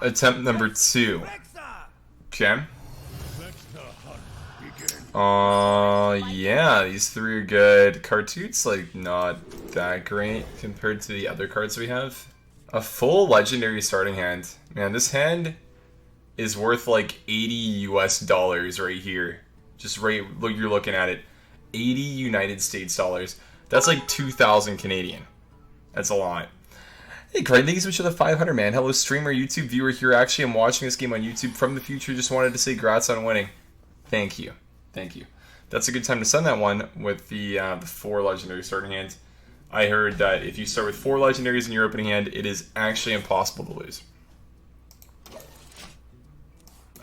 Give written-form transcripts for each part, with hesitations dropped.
Attempt number 2. Okay. Yeah, these 3 are good. Cartoot's like not that great compared to the other cards we have. A full legendary starting hand. Man, this hand is worth like 80 US dollars right here. Just right, look, you're looking at it. 80 United States dollars. That's like 2,000 Canadian. That's a lot. Hey, Craig, thank you so much for the 500, man. Hello, streamer, YouTube viewer here. Actually, I'm watching this game on YouTube from the future. Just wanted to say congrats on winning. Thank you. Thank you. That's a good time to send that one with the 4 legendary starting hands. I heard that if you start with 4 legendaries in your opening hand, it is actually impossible to lose.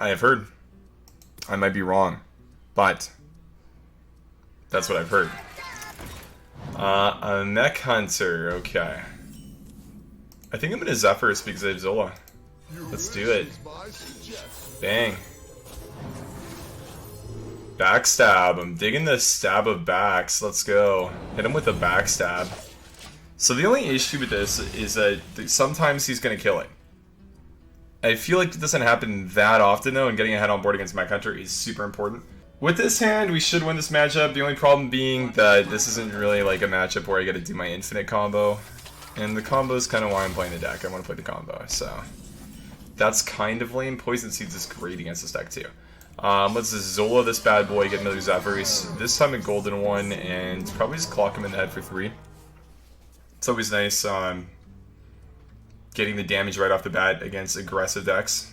I have heard. I might be wrong, but that's what I've heard. A Mech Hunter, okay. I think I'm going to Zephyrs because I have Zola. Let's do it. Bang. Backstab. I'm digging the stab of backs. Let's go. Hit him with a backstab. So the only issue with this is that sometimes he's going to kill it. I feel like it doesn't happen that often though, and getting ahead on board against Mech Hunter is super important. With this hand, we should win this matchup. The only problem being that this isn't really like a matchup where I get to do my infinite combo. And the combo is kind of why I'm playing the deck. I want to play the combo, so that's kind of lame. Poison Seeds is great against this deck too. Let's Zola this bad boy, get another Zephyrs. This time a golden one, and probably just clock him in the head for 3. It's always nice getting the damage right off the bat against aggressive decks.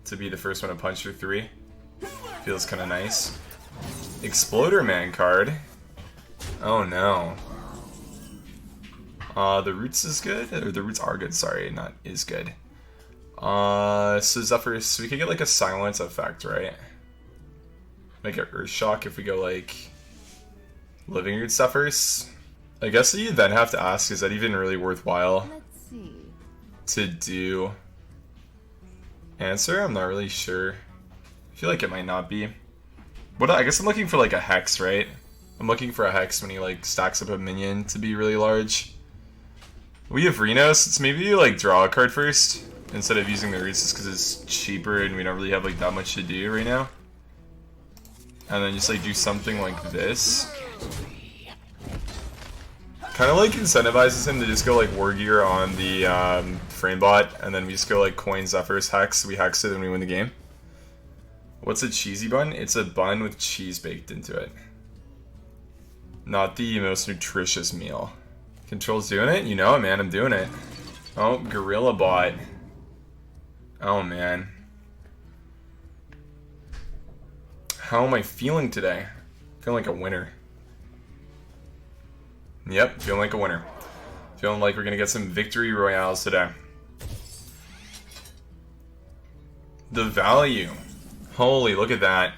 To be the first one to punch for 3. Feels kind of nice. Exploder Man card. Oh no. The Roots is good? Or the Roots are good, sorry, not is good. So Zephyrs, so we could get like a silence effect, right? Make it Earth Shock if we go like Living Root Zephyrs. I guess you then have to ask, is that even really worthwhile to do? Answer? I'm not really sure. I feel like it might not be. What? I guess I'm looking for like a Hex, right? I'm looking for a Hex when he like stacks up a minion to be really large. We have Reno, so it's maybe like draw a card first instead of using the Roots just because it's cheaper and we don't really have like that much to do right now. And then just like do something like this. Kind of like incentivizes him to just go like War Gear on the Framebot, and then we just go like Coin Zephyrs Hex, we hex it and we win the game. What's a cheesy bun? It's a bun with cheese baked into it. Not the most nutritious meal. Control's doing it? You know it, man. I'm doing it. Oh, Gorilla Bot. Oh, man. How am I feeling today? Feeling like a winner. Yep, feeling like a winner. Feeling like we're going to get some victory royales today. The value. Holy, look at that.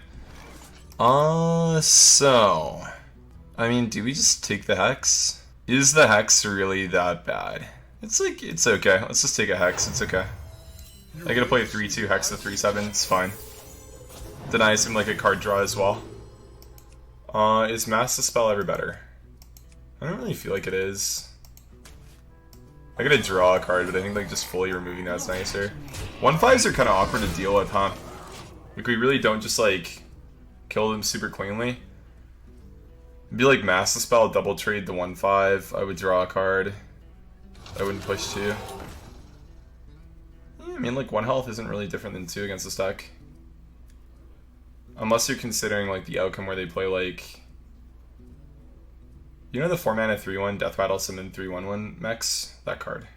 So... I mean, do we just take the Hex? Is the Hex really that bad? It's like, it's okay. Let's just take a Hex, it's okay. I gotta play a 3-2 Hex to 3-7, it's fine. Denies him like a card draw as well. Is Mass Dispel ever better? I don't really feel like it is. I gotta draw a card, but I think like just fully removing that's nicer. 1/5s are kind of awkward to deal with, huh? Like we really don't just like kill them super cleanly. It'd be like Mass Dispel, double trade the 1/5. I would draw a card. I wouldn't push 2. I mean, like 1 health isn't really different than 2 against this deck. Unless you're considering like the outcome where they play like... You know the 4-mana 3-1 Death Rattle Summon 3/1/1 mechs? That card.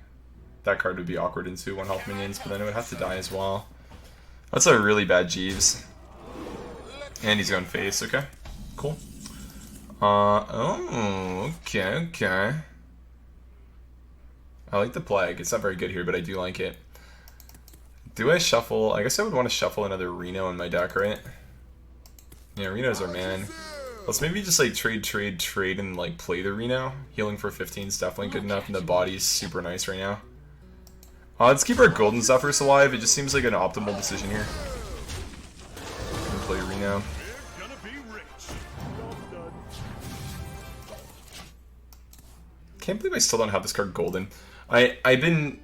That card would be awkward into 1 health minions, but then it would have to die as well. That's a really bad Jeeves. And he's going face, okay. Cool. Oh, okay. I like the Plague. It's not very good here, but I do like it. Do I shuffle? I guess I would want to shuffle another Reno in my deck, right? Yeah, Reno's our man. Let's maybe just like trade, and like play the Reno. Healing for 15 is definitely good enough, and the body's super nice right now. Let's keep our Golden Zephyrs alive. It just seems like an optimal decision here. Play Reno. Can't believe I still don't have this card Golden. I've been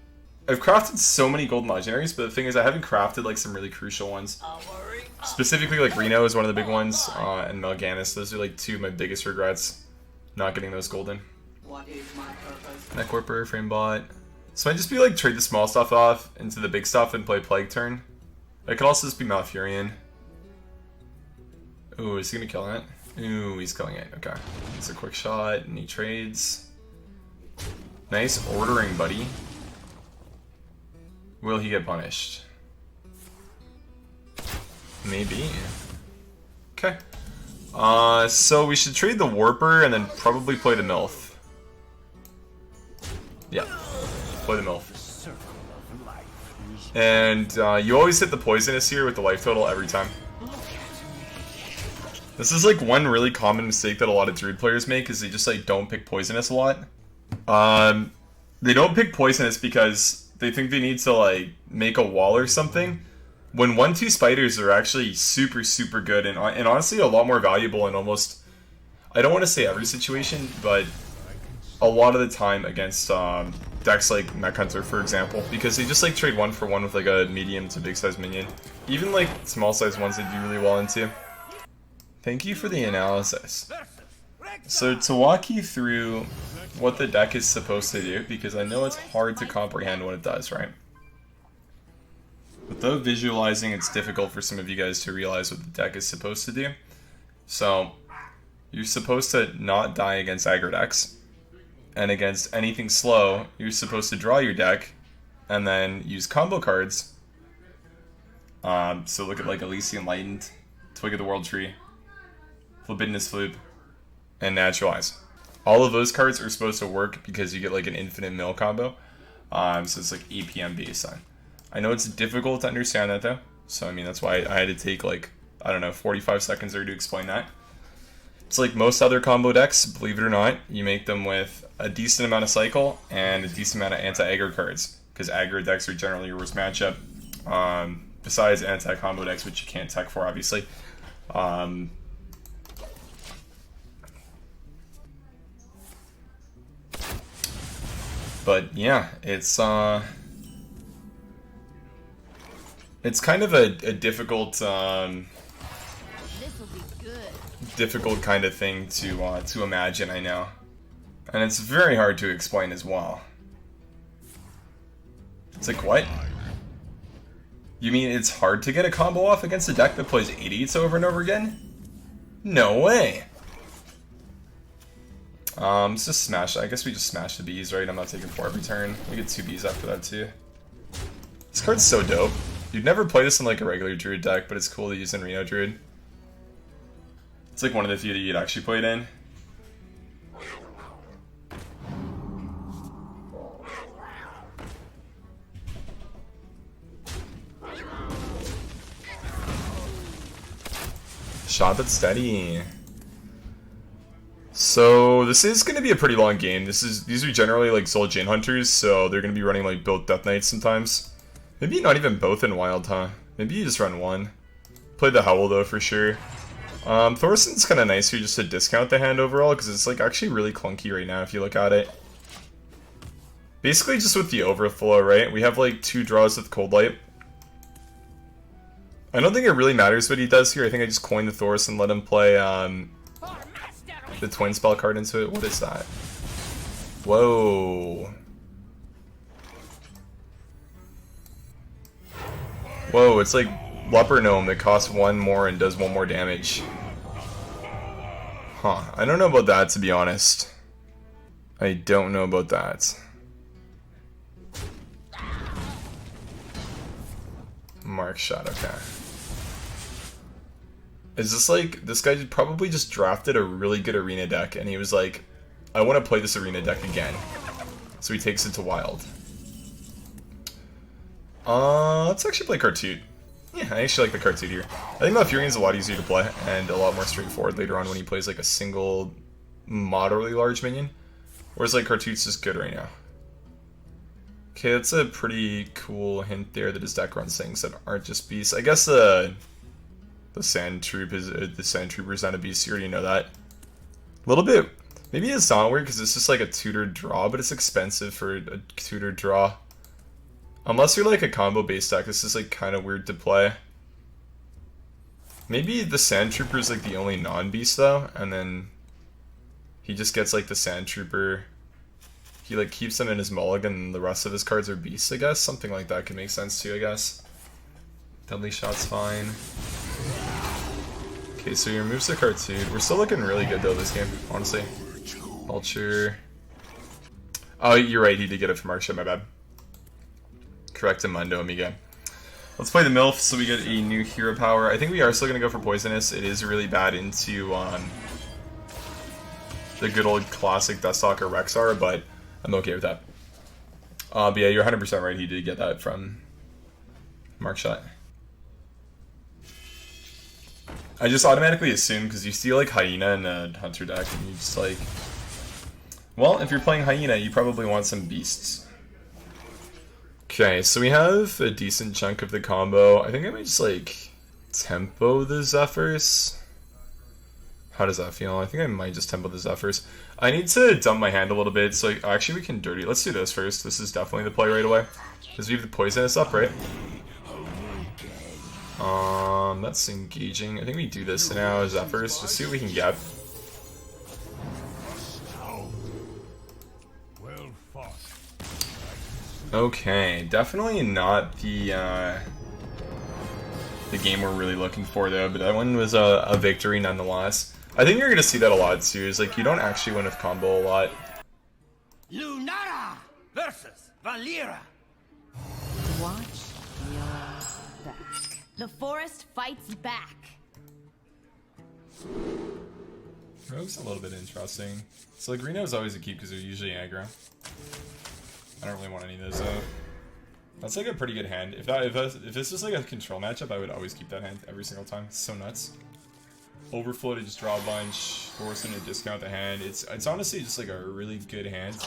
I've crafted so many golden legendaries, but the thing is I haven't crafted like some really crucial ones. Specifically like Reno is one of the big ones, and Melganis. Those are like two of my biggest regrets, not getting those golden. Mech Warper, Framebot. So I just be like trade the small stuff off into the big stuff and play Plague turn. It could also just be Malfurion. Ooh, is he gonna kill it? Ooh, he's killing it. Okay. It's a quick shot and he trades. Nice ordering, buddy. Will he get punished? Maybe. Okay. So we should trade the Warper and then probably play the MILF. Yeah. Play the MILF. And you always hit the Poisonous here with the life total every time. This is like one really common mistake that a lot of Druid players make, is they just like don't pick Poisonous a lot. They don't pick Poisonous because they think they need to like make a wall or something. When 1/2 spiders are actually super good and honestly a lot more valuable in almost, I don't want to say every situation, but a lot of the time against decks like Mech Hunter, for example, because they just like trade 1-for-1 with like a medium to big size minion. Even like small size ones they do really well into. Thank you for the analysis. So to walk you through what the deck is supposed to do, because I know it's hard to comprehend what it does, right? Without visualizing, it's difficult for some of you guys to realize what the deck is supposed to do. So you're supposed to not die against aggro decks. And against anything slow, you're supposed to draw your deck and then use combo cards. So look at like Elysian Enlightened, Twig of the World Tree, Libidinous Flute, and Naturalize. All of those cards are supposed to work because you get like an infinite mill combo. So it's like EPM based on. I know it's difficult to understand that though. So I mean that's why I had to take like, I don't know, 45 seconds there to explain that. It's like most other combo decks, believe it or not, you make them with a decent amount of cycle and a decent amount of anti-aggro cards. Because aggro decks are generally your worst matchup. Besides anti-combo decks, which you can't tech for obviously. But yeah, it's kind of a difficult difficult kind of thing to imagine, I know. And it's very hard to explain as well. It's like, what? You mean it's hard to get a combo off against a deck that plays idiots over and over again? No way! Let's just smash. I guess we just smash the bees, right? I'm not taking 4 every turn. We get 2 bees after that too. This card's so dope. You'd never play this in like a regular Druid deck, but it's cool to use in Reno Druid. It's like one of the few that you'd actually play it in. Shot but steady. So this is going to be a pretty long game. These are generally like Soul Jin Hunters, so they're going to be running like both Death Knights sometimes. Maybe not even both in Wild, huh? Maybe you just run one. Play the Howl though for sure. Thorsten's kind of nice here just to discount the hand overall, because it's like actually really clunky right now if you look at it. Basically just with the overflow, right? We have like 2 draws with Cold Light. I don't think it really matters what he does here. I think I just coin the Thorst and let him play the Twin Spell card into it. What is that? Whoa. Whoa, it's like Leper Gnome that costs 1 more and does 1 more damage. Huh, I don't know about that, to be honest. I don't know about that. Mark shot, okay. Is this like, this guy probably just drafted a really good arena deck and he was like, I want to play this arena deck again. So he takes it to Wild. Let's actually play Cartoot. Yeah, I actually like the Cartoot here. I think Malfurion's a lot easier to play and a lot more straightforward later on when he plays like a single moderately large minion. Whereas like Cartoot's just good right now. Okay, that's a pretty cool hint there that his deck runs things that aren't just beasts. I guess the Sand Troop is the Sand Trooper's not a beast. You already know that. A little bit. Maybe it's not weird because it's just like a tutored draw, but it's expensive for a tutored draw. Unless you're like a combo based deck, this is like kind of weird to play. Maybe the Sand Trooper is like the only non-beast though, and then he just gets like the Sand Trooper. He like keeps them in his mulligan and the rest of his cards are beasts, I guess. Something like that could make sense too, I guess. Deadly Shot's fine. Okay, so he removes the Cartoon. We're still looking really good though this game, honestly. Vulture. Oh, you're right, he did get it from Arksha, my bad. Correct Mundo, amiga. Let's play the MILF so we get a new hero power. I think we are still going to go for Poisonous. It is really bad into the good old classic Deathstalker Rexar, but I'm okay with that. But yeah, you're 100% right. He did get that from Markshot. I just automatically assume because you see like Hyena in a Hunter deck, and you just like, well, if you're playing Hyena, you probably want some beasts. Okay, so we have a decent chunk of the combo. I think I might just like tempo the Zephyrs. How does that feel? I think I might just tempo the Zephyrs. I need to dump my hand a little bit, so actually we can dirty. Let's do this first. This is definitely the play right away. Because we have the Poisonous up, right? That's engaging. I think we do this now, Zephyrs, just see what we can get. Okay, definitely not the game we're really looking for though, but that one was a victory nonetheless. I think you're gonna see that a lot too, is like you don't actually win with combo a lot. Lunara versus Valera. Watch your back. The forest fights back. Rogue's a little bit interesting. So like Reno's always a keep because they're usually aggro. I don't really want any of those out. That's like a pretty good hand. If this was like a control matchup, I would always keep that hand every single time. It's so nuts. Overflow to just draw a bunch, force them to discount the hand. It's honestly just like a really good hand.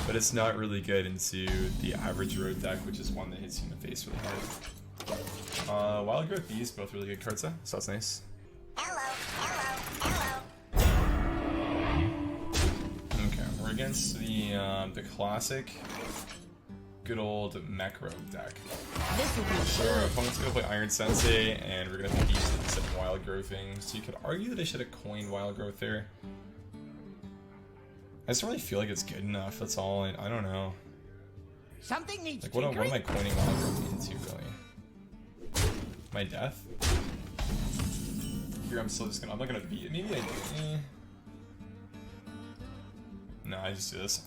But it's not really good into the average road deck, which is one that hits you in the face really hard. Wild Growth Bees, both really good cards though, so that's nice. Okay, we're against the classic, good old mech rogue deck. So our opponent's gonna play Iron Sensei, and we're gonna beast it instead of Wild Growthing. So you could argue that I should have coined Wild Growth there. I just don't really feel like it's good enough. That's all. I don't know. Something needs like what am I coining Wild Growth into really? My death? Here I'm still just gonna. I'm not gonna beat it. Maybe I do. No, I just do this.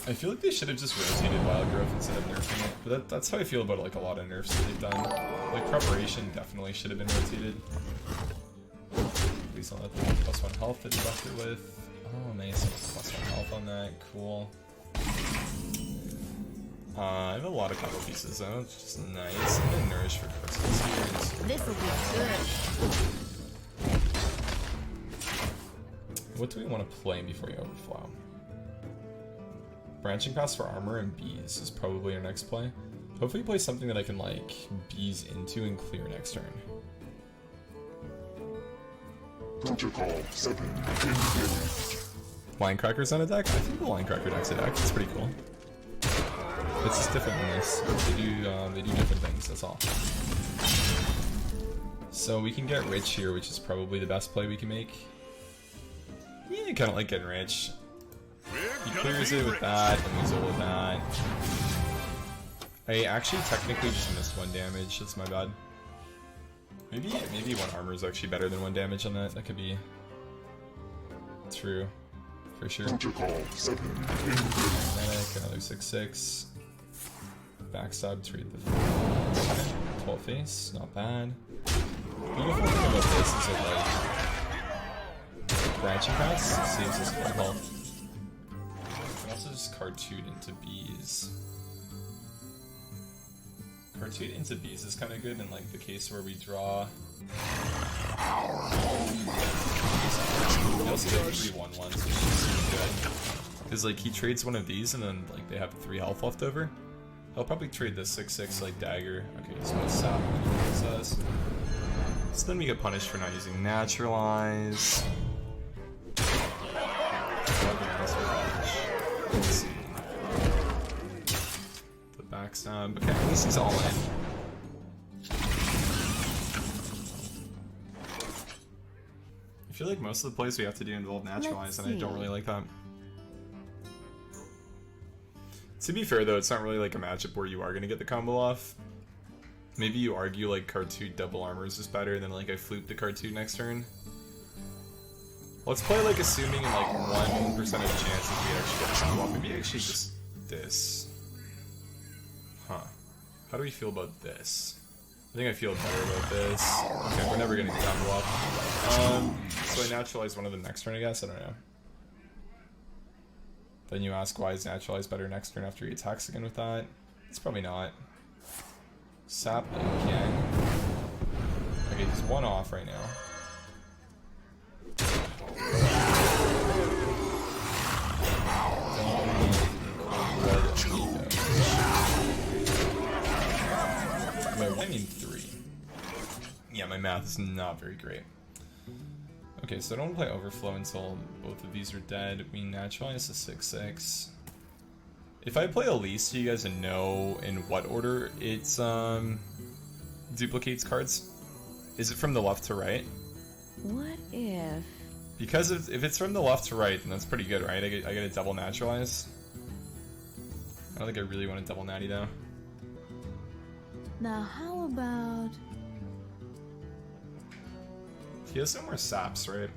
I feel like they should have just rotated Wild Growth instead of nerfing it, but that's how I feel about like a lot of nerfs that they've done. Like Preparation definitely should have been rotated. Please don't let them +1 health that he left it with. Oh nice, +1 health on that, cool. I have a lot of combo pieces though, it's just nice. I'm gonna nourish for Christmas here. This will be good. What do we want to play before you overflow? Branching Pass for armor and bees is probably our next play. Hopefully play something that I can like bees into and clear next turn. Protocol 7. Linecracker's on a deck? I think the Linecracker deck's a deck. It's pretty cool. It's just different than this. They do different things, that's all. So we can get rich here, which is probably the best play we can make. Yeah, I kinda like getting rich. He clears it with that, and we with that. I actually technically just missed 1 damage, that's my bad. Maybe 1 armor is actually better than 1 damage on that. That could be true, for sure. Protocol 7. Medic, another 6/6. Backstab, trade the 12 face, not bad. Beautiful thing about this is that like branching pass saves us full health. You can also just cartoon into bees. Cartoon into bees is kind of good in like the case where we draw. We also get 3/1/1s, which is good. Because like he trades one of these and then like they have 3 health left over. He'll probably trade this 6/6 like dagger. Okay, so it's sap says. So then we get punished for not using naturalize. Let's see. The backstab. Okay, at least he's all in. I feel like most of the plays we have to do involve naturalize, and I don't really like that. To be fair though, it's not really like a matchup where you are gonna get the combo off. Maybe you argue like card 2 double armors is better, than like I flute the card 2 next turn. Let's play like assuming in like 1% of chances we actually get the combo off. Maybe actually just this. Huh. How do we feel about this? I think I feel better about this. Okay, we're never gonna get the combo off. So I naturalize one of them next turn, I guess? I don't know. Then you ask why is naturalize better next turn after he attacks again with that? It's probably not. Sap again. Okay, he's one off right now. Wait, I mean 3. Yeah, my math is not very great. Okay, so I don't play Overflow until both of these are dead. We naturalize the 6/6. If I play Elise, do you guys know in what order it's duplicates cards? Is it from the left to right? What if? Because if it's from the left to right, then that's pretty good, right? I get a double naturalize. I don't think I really want a double natty though. Now how about? He has no more saps, right?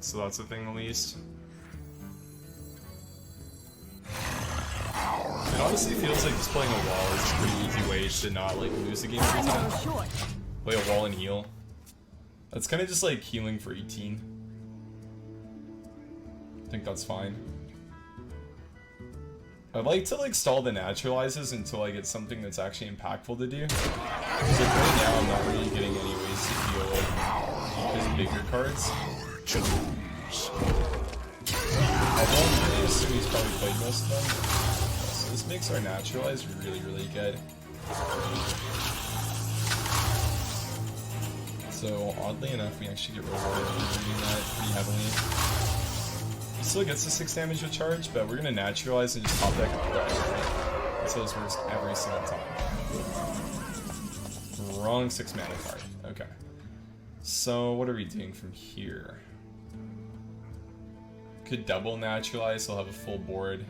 So that's the thing, at least. It honestly feels like just playing a wall is a pretty easy way to not like lose a game every time. Play a wall and heal. That's kind of just like healing for 18. I think that's fine. I'd like to like stall the naturalizes until I get something that's actually impactful to do. Because like right now I'm not really getting any ways to heal like his bigger cards. Although I'm really assuming he's probably played most of them. So this makes our naturalize really, really good. So oddly enough, we actually get rewarded for doing that pretty heavily. He still gets the 6 damage with charge, but we're gonna naturalize and just top deck a crush, right? That's how this works every single time. Wrong 6 mana card. Okay. So what are we doing from here? Could double naturalize, he'll have a full board.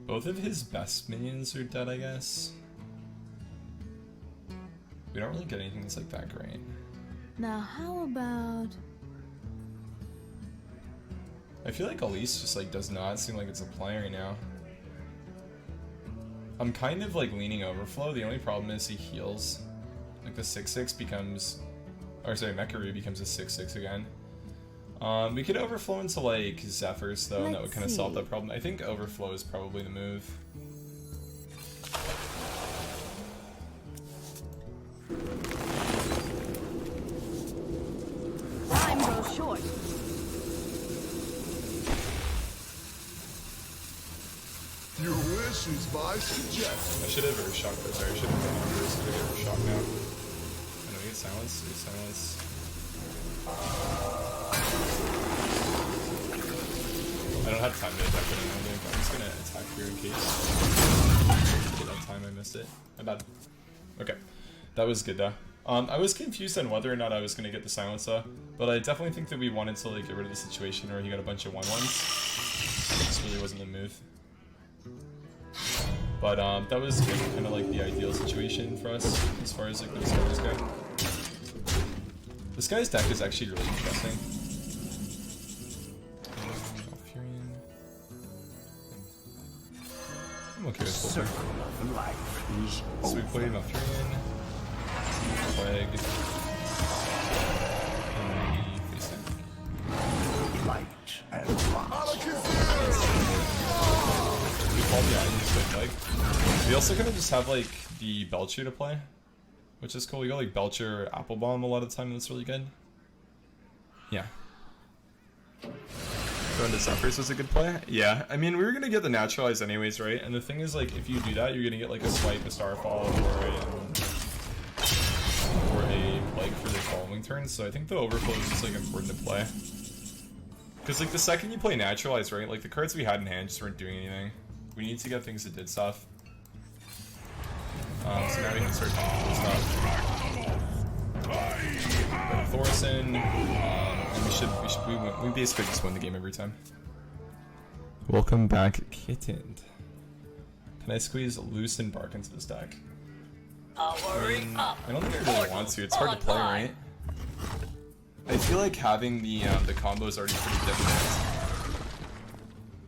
Both of his best minions are dead, I guess. We don't really get anything that's like that great. Now how about? I feel like Elise just like does not seem like it's a play right now. I'm kind of like leaning Overflow. The only problem is he heals. Like the 6/6 becomes, or sorry, Mekaru becomes a 6/6 again. We could Overflow into like Zephyrs though, and that would kind of solve that problem. I think Overflow is probably the move. Time goes short. Your wish is my suggestion. I should have Earthshock though, sorry, I should have done Earthshock, so I get Earthshock now. I know we get silence, we get silence. I don't have time to attack it anyway, but I'm just gonna attack here in case. At that time I missed it. My bad. Okay. That was good though. I was confused on whether or not I was gonna get the silence though, but I definitely think that we wanted to like get rid of the situation where he got a bunch of 1/1s. This really wasn't the move. But that was kind of like the ideal situation for us as far as like the discoveries go. This guy's deck is actually really interesting. I'm okay with Fulton. So we played Malfurion, Plague, and we face tank. Light and rock. We call the items so Plague. We also kind of just have like the Belcher to play, which is cool. We got like Belcher, Apple Bomb a lot of the time, and that's really good. Yeah. Going to Zephyrs was a good play. Yeah, I mean, we were gonna get the naturalize anyways, right? And the thing is, like, if you do that, you're gonna get like a swipe, a Starfall, or a Plague for the following turn. So I think the Overflow is just like important to play. Because, like, the second you play Naturalize, right, like, the cards we had in hand just weren't doing anything. We need to get things that did stuff. So now we can start doing cool stuff. Thorson, and we basically just win the game every time. Welcome back, Kittened. Can I squeeze Loose and Bark into this deck? I don't think I really want to. It's hard to play, right? I feel like having the combo is already pretty difficult.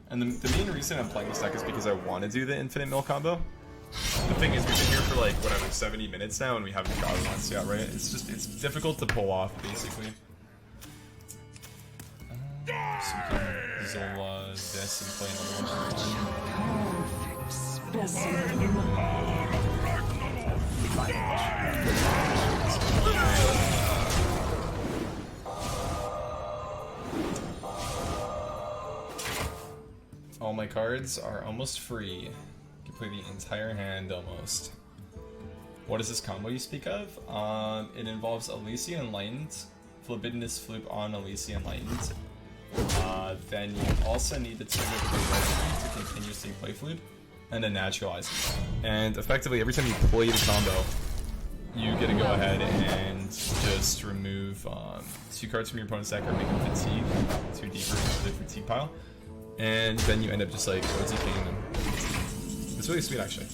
And the main reason I'm playing this deck is because I want to do the infinite mill combo. The thing is, we've been here for like, whatever, 70 minutes now, and we haven't gotten once yet, right? It's difficult to pull off, basically. So we can Zola this and play another one. All my cards are almost free. You can play the entire hand almost. What is this combo you speak of? It involves Elysian Enlightened, Libidinous Flip on Elysian Enlightened. Then you also need to trigger the Red to continuously play Flip, and then Naturalize. And effectively, every time you play the combo, you get to go ahead and just remove 2 cards from your opponent's deck or make them fatigue, 2 deeper into the fatigue pile. And then you end up just like OTKing them. It's really sweet, actually.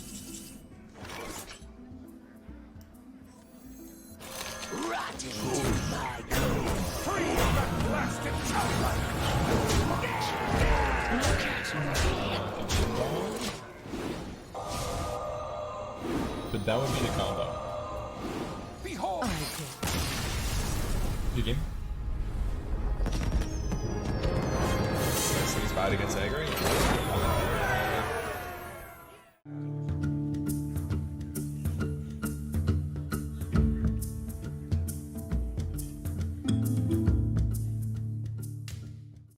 But that would be the combo. Behold! Good game. This thing's bad against aggro.